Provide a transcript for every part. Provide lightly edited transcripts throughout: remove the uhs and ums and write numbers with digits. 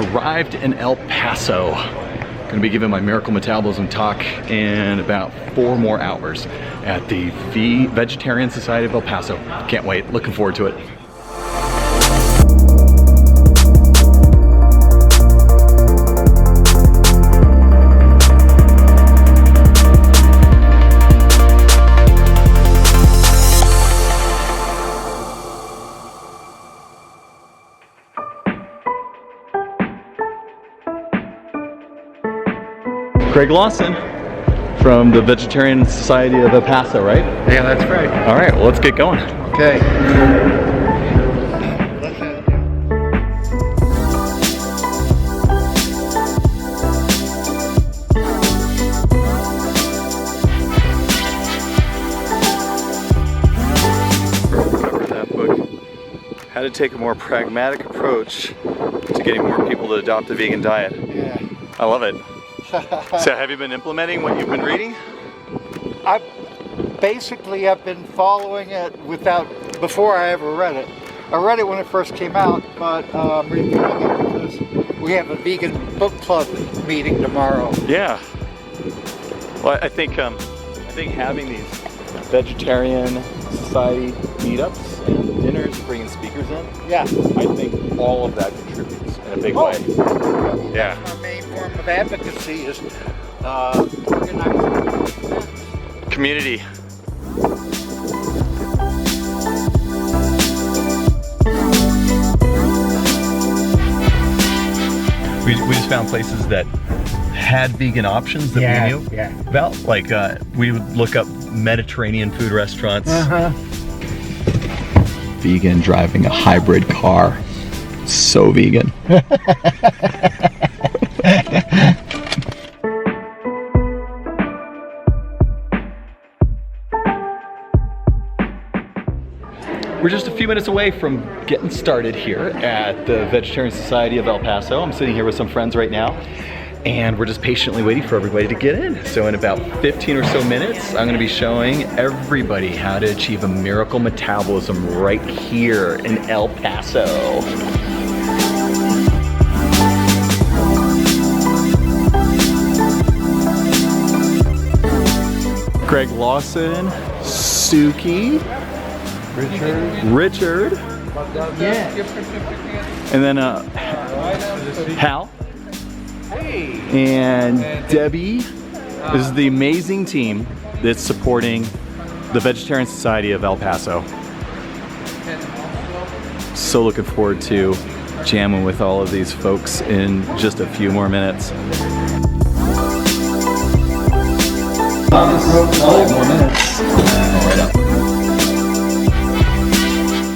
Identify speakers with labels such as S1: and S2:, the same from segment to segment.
S1: arrived in El Paso. Gonna be giving my Miracle Metabolism talk in about 4 more hours at the Vegetarian Society of El Paso. Can't wait, looking forward to it. Greg Lawson from the Vegetarian Society of El Paso, right?
S2: Yeah, that's right.
S1: All right, well, let's get going.
S2: Okay.
S1: Covered that book. How to take a more pragmatic approach to getting more people to adopt the vegan diet.
S2: Yeah.
S1: I love it. So have you been implementing what you've been reading?
S2: I've been following it before I ever read it. I read it when it first came out, but I'm reviewing it because we have a vegan book club meeting tomorrow.
S1: Yeah. Well, I think having these vegetarian society meetups and dinners, bringing speakers in,
S2: Yeah.
S1: I think all of that contributes in a big way. Yeah.
S2: That's my main form of advocacy is organizing
S1: Community. We just found places that had vegan options that we knew about. Like we would look up Mediterranean food restaurants. Vegan driving a hybrid car. So vegan. We're just a few minutes away from getting started here at the Vegetarian Society of El Paso. I'm sitting here with some friends right now, and we're just patiently waiting for everybody to get in. So in about 15 or so minutes, I'm gonna be showing everybody how to achieve a miracle metabolism right here in El Paso. Greg Lawson, Suki, Richard, and then Hal, and Debbie. This is the amazing team that's supporting the Vegetarian Society of El Paso. So looking forward to jamming with all of these folks in just a few more minutes. 5 more minutes. Right up.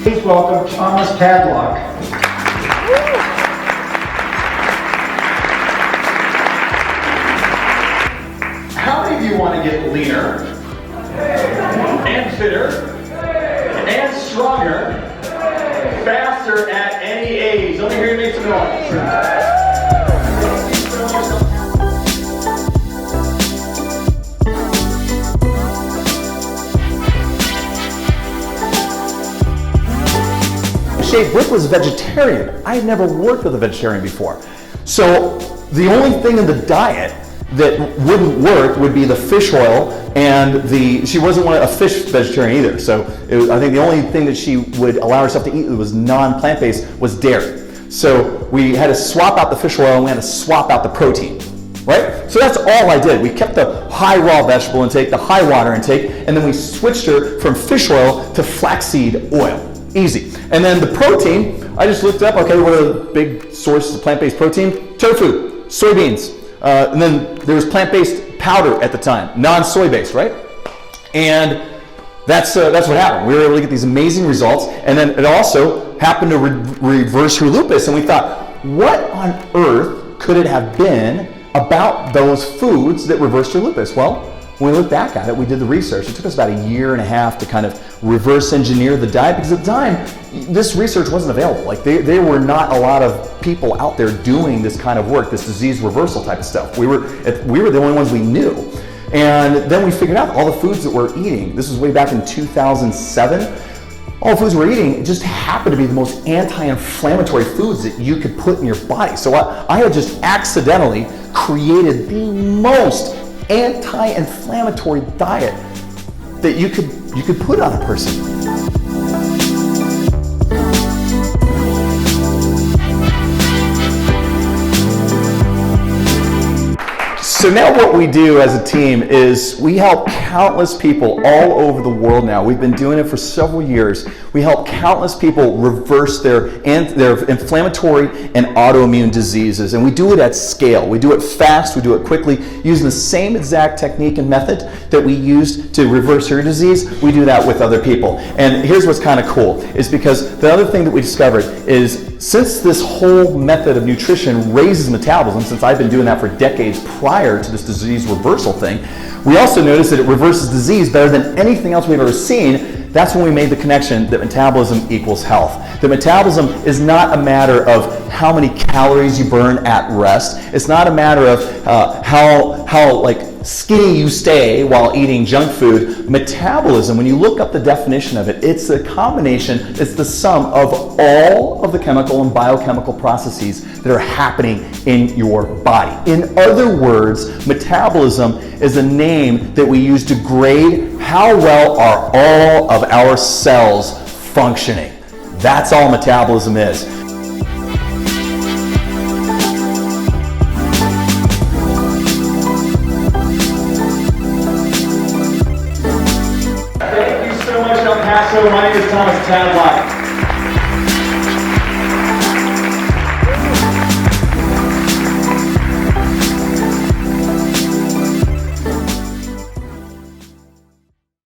S2: Please welcome Thomas Tadlock.
S1: How many of you want to get leaner and fitter and stronger faster at any age? Let me hear you make some noise.
S3: Brick was a vegetarian. I had never worked with a vegetarian before. So the only thing in the diet that wouldn't work would be the fish oil, and she wasn't a fish vegetarian either. So I think the only thing that she would allow herself to eat that was non-plant-based was dairy. So we had to swap out the fish oil and we had to swap out the protein, right? So that's all I did. We kept the high raw vegetable intake, the high water intake, and then we switched her from fish oil to flaxseed oil. Easy. And then the protein, I just looked up, okay, what are the big sources of plant-based protein? Tofu, soybeans, and then there was plant-based powder at the time, non-soy-based, right? And that's what happened. We were able to get these amazing results, and then it also happened to reverse her lupus, and we thought, what on earth could it have been about those foods that reversed her lupus? Well, when we looked back at it, we did the research. It took us about 1.5 years to kind of reverse engineer the diet, because at the time, this research wasn't available. Like there were not a lot of people out there doing this kind of work, this disease reversal type of stuff. We were the only ones we knew. And then we figured out all the foods that we're eating. This was way back in 2007. all the foods we're eating just happen to be the most anti-inflammatory foods that you could put in your body. So I had just accidentally created the most anti-inflammatory diet that you could put on a person. So now what we do as a team is we help countless people all over the world now. We've been doing it for several years. We help countless people reverse their inflammatory and autoimmune diseases. And we do it at scale. We do it fast, we do it quickly, using the same exact technique and method that we used to reverse your disease. We do that with other people. And here's what's kind of cool, is because the other thing that we discovered is since this whole method of nutrition raises metabolism, since I've been doing that for decades prior to this disease reversal thing, we also noticed that it reverses disease better than anything else we've ever seen. That's when we made the connection that metabolism equals health. That metabolism is not a matter of how many calories you burn at rest. It's not a matter of how like skinny you stay while eating junk food. Metabolism, when you look up the definition of it, it's a combination, it's the sum of all of the chemical and biochemical processes that are happening in your body. In other words, metabolism is a name that we use to grade how well are all of our cells functioning. That's all metabolism is. Thank you so much, El Paso. My name is Thomas Tadlock.